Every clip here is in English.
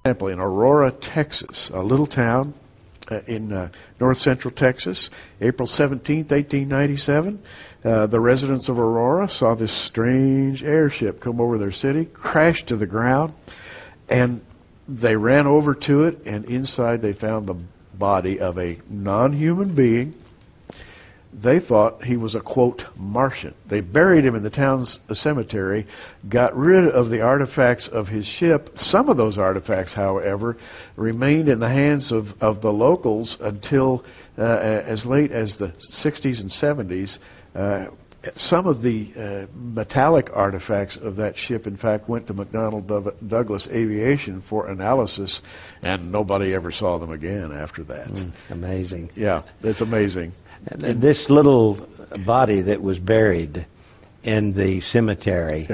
example, in Aurora, Texas, a little town in north central Texas, April 17th, 1897, the residents of Aurora saw this strange airship come over their city, crash to the ground, and they ran over to it, and inside they found the body of a non-human being. They thought he was a, quote, Martian. They buried him in the town's cemetery, got rid of the artifacts of his ship. Some of those artifacts, however, remained in the hands of the locals until as late as the 60s and 70s. Some of the metallic artifacts of that ship, in fact, went to McDonnell Douglas Aviation for analysis, and nobody ever saw them again after that. Amazing. Yeah, it's amazing. And this little body that was buried in the cemetery,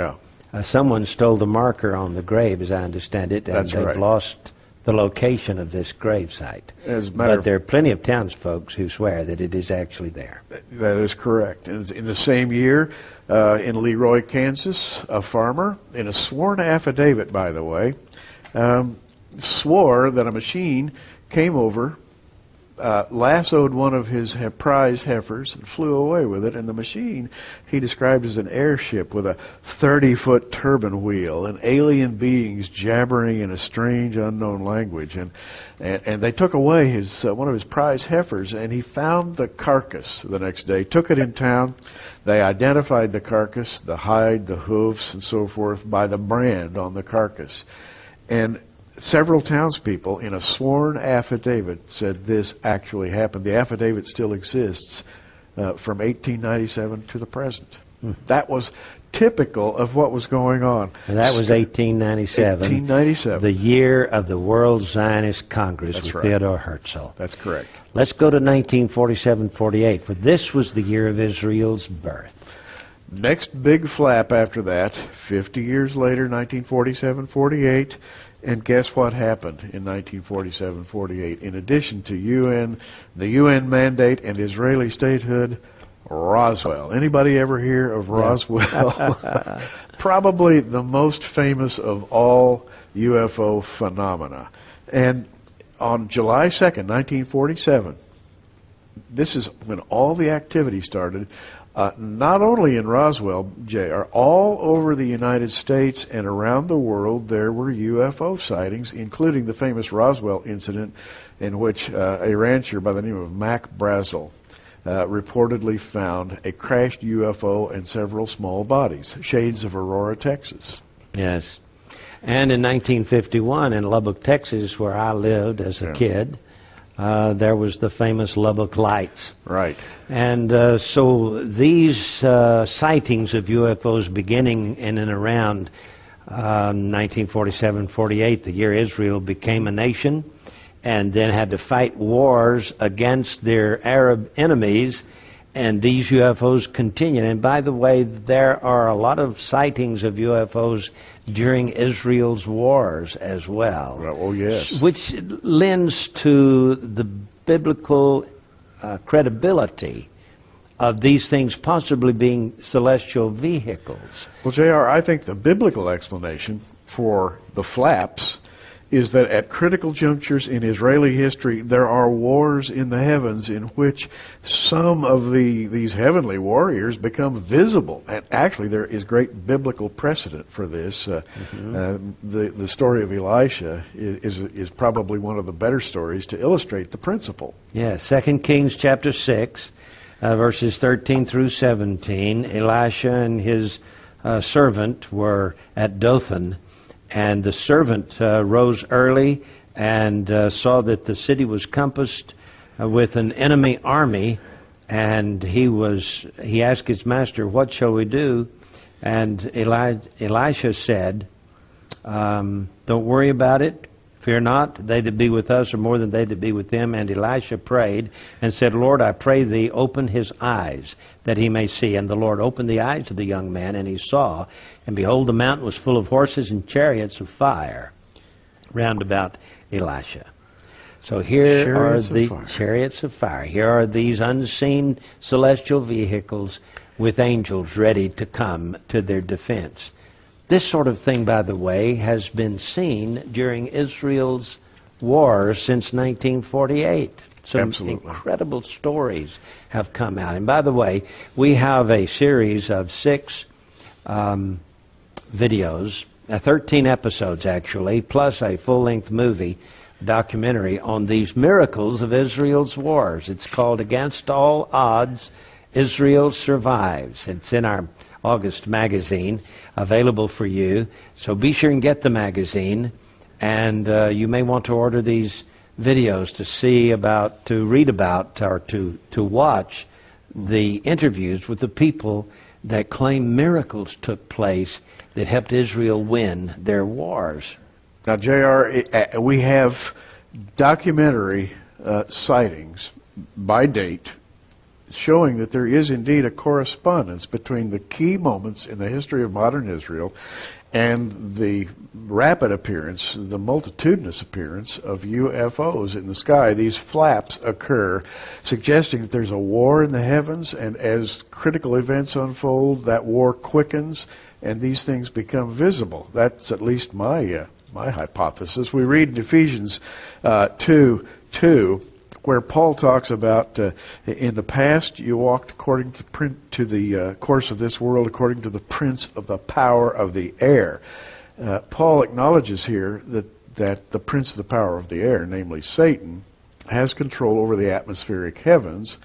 someone stole the marker on the grave, as I understand it, and they've lost the location of this grave site. But there are plenty of townsfolk who swear that it is actually there. That is correct. And in the same year, in Leroy, Kansas, a farmer, in a sworn affidavit, by the way, swore that a machine came over, lassoed one of his prize heifers and flew away with it. And the machine he described as an airship with a 30-foot turbine wheel and alien beings jabbering in a strange unknown language. And they took away his one of his prize heifers, and he found the carcass the next day, took it in town. They identified the carcass, the hide, the hoofs, and so forth, by the brand on the carcass. And several townspeople in a sworn affidavit said this actually happened. The affidavit still exists from 1897 to the present. That was typical of what was going on. And that was 1897. 1897. The year of the World Zionist Congress. That's with right. Theodore Herzl. That's correct. Let's go to 1947-48, for this was the year of Israel's birth. Next big flap after that, 50 years later, 1947-48. And guess what happened in 1947-48? In addition to the UN mandate and Israeli statehood, Roswell. Anybody ever hear of Roswell? Probably the most famous of all UFO phenomena. And on July 2nd, 1947, this is when all the activity started. Not only in Roswell, J.R., all over the United States and around the world, there were UFO sightings, including the famous Roswell incident in which a rancher by the name of Mac Brazel reportedly found a crashed UFO and several small bodies, shades of Aurora, Texas. Yes. And in 1951 in Lubbock, Texas, where I lived as a kid, there was the famous Lubbock Lights. Right. And so these sightings of UFOs beginning in and around 1947-48, the year Israel became a nation, and then had to fight wars against their Arab enemies, and these UFOs continued. And by the way, there are a lot of sightings of UFOs during Israel's wars as well. Oh, yes. Which lends to the biblical credibility of these things possibly being celestial vehicles. Well, J.R., I think the biblical explanation for the flaps is that at critical junctures in Israeli history, there are wars in the heavens in which some of these heavenly warriors become visible. And actually, there is great biblical precedent for this. The story of Elisha is probably one of the better stories to illustrate the principle. Yes, 2 Kings chapter 6, verses 13 through 17. Elisha and his servant were at Dothan. And the servant rose early and saw that the city was compassed with an enemy army. And he asked his master, "What shall we do?" And Elisha said, "Don't worry about it. Fear not. They that be with us are more than they that be with them." And Elisha prayed and said, "Lord, I pray thee, open his eyes, that he may see." And the Lord opened the eyes of the young man, and he saw. And behold, the mountain was full of horses and chariots of fire round about Elisha. So here are the chariots of fire. Here are these unseen celestial vehicles with angels ready to come to their defense. This sort of thing, by the way, has been seen during Israel's wars since 1948. Some Absolutely. incredible stories have come out. And by the way, we have a series of 6 videos, 13 episodes actually, plus a full-length movie documentary on these miracles of Israel's wars. It's called Against All Odds, Israel Survives. It's in our August magazine, available for you. So be sure and get the magazine, and you may want to order these videos to see about, to read about, or to watch the interviews with the people that claim miracles took place that helped Israel win their wars. Now, J.R., we have documentary sightings by date showing that there is indeed a correspondence between the key moments in the history of modern Israel and the rapid appearance, the multitudinous appearance of UFOs in the sky. These flaps occur, suggesting that there's a war in the heavens, and as critical events unfold, that war quickens, and these things become visible. That's at least my hypothesis. We read in Ephesians 2:2, where Paul talks about, in the past you walked according to the course of this world, according to the prince of the power of the air. Paul acknowledges here that the prince of the power of the air, namely Satan, has control over the atmospheric heavens,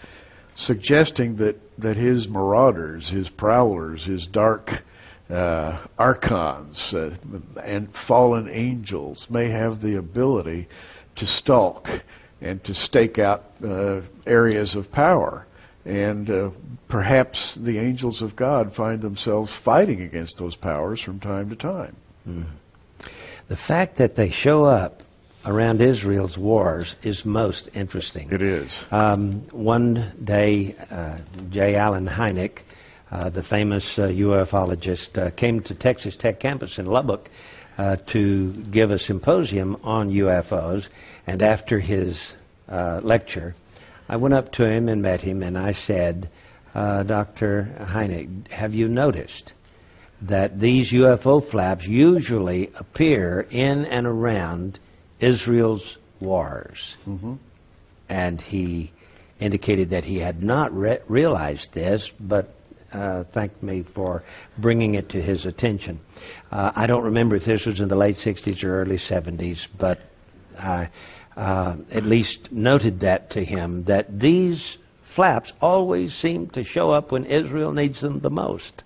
suggesting that his marauders, his prowlers, his dark archons and fallen angels may have the ability to stalk and to stake out areas of power. And perhaps the angels of God find themselves fighting against those powers from time to time. Mm. The fact that they show up around Israel's wars is most interesting. It is. One day, J. Allen Hynek, the famous ufologist, came to Texas Tech campus in Lubbock to give a symposium on UFOs. And after his lecture, I went up to him and met him, and I said, Dr. Hynek, have you noticed that these UFO flaps usually appear in and around Israel's wars? Mm-hmm. And he indicated that he had not realized this, but thanked me for bringing it to his attention. I don't remember if this was in the late 60s or early 70s, but I at least noted that to him, that these flaps always seem to show up when Israel needs them the most.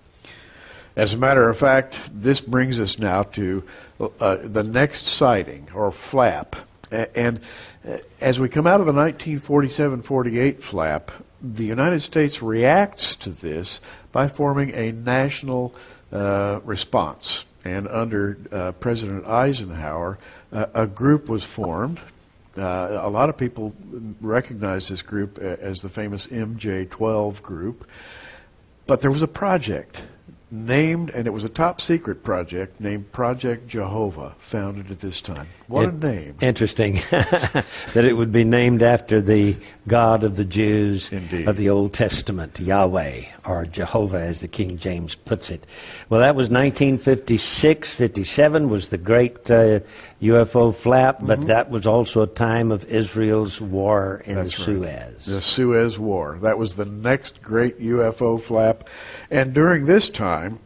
As a matter of fact, this brings us now to the next sighting, or flap. And as we come out of the 1947-48 flap, the United States reacts to this by forming a national response. And under President Eisenhower, a group was formed. A lot of people recognize this group as the famous MJ-12 group. But there was a project named, and it was a top secret project, named Project Jehovah, founded at this time. What a name. Interesting that it would be named after the God of the Jews. Indeed. Of the Old Testament, Yahweh, or Jehovah as the King James puts it. Well, that was 1956-57 was the great UFO flap, but that was also a time of Israel's war in the Suez. The Suez War. That was the next great UFO flap. And during this time,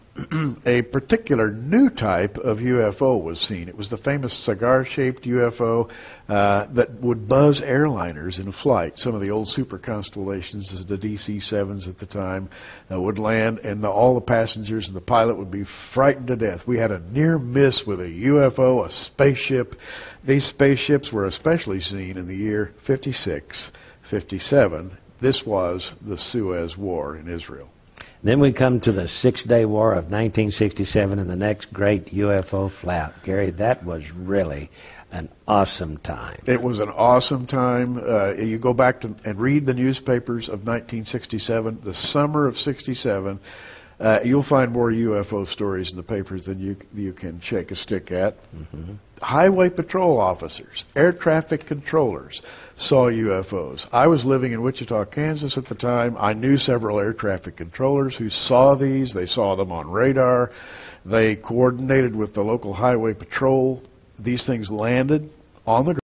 a particular new type of UFO was seen. It was the famous cigar-shaped UFO that would buzz airliners in flight. Some of the old super constellations, the DC-7s at the time, would land, and all the passengers and the pilot would be frightened to death. We had a near miss with a UFO, a spaceship. These spaceships were especially seen in the year 56, 57. This was the Suez War in Israel. Then we come to the Six-Day War of 1967 and the next great UFO flap. Gary, that was really an awesome time. It was an awesome time. You go back and read the newspapers of 1967, the summer of 67. You'll find more UFO stories in the papers than you can shake a stick at. Highway patrol officers, air traffic controllers saw UFOs. I was living in Wichita, Kansas at the time. I knew several air traffic controllers who saw these. They saw them on radar. They coordinated with the local highway patrol. These things landed on the ground.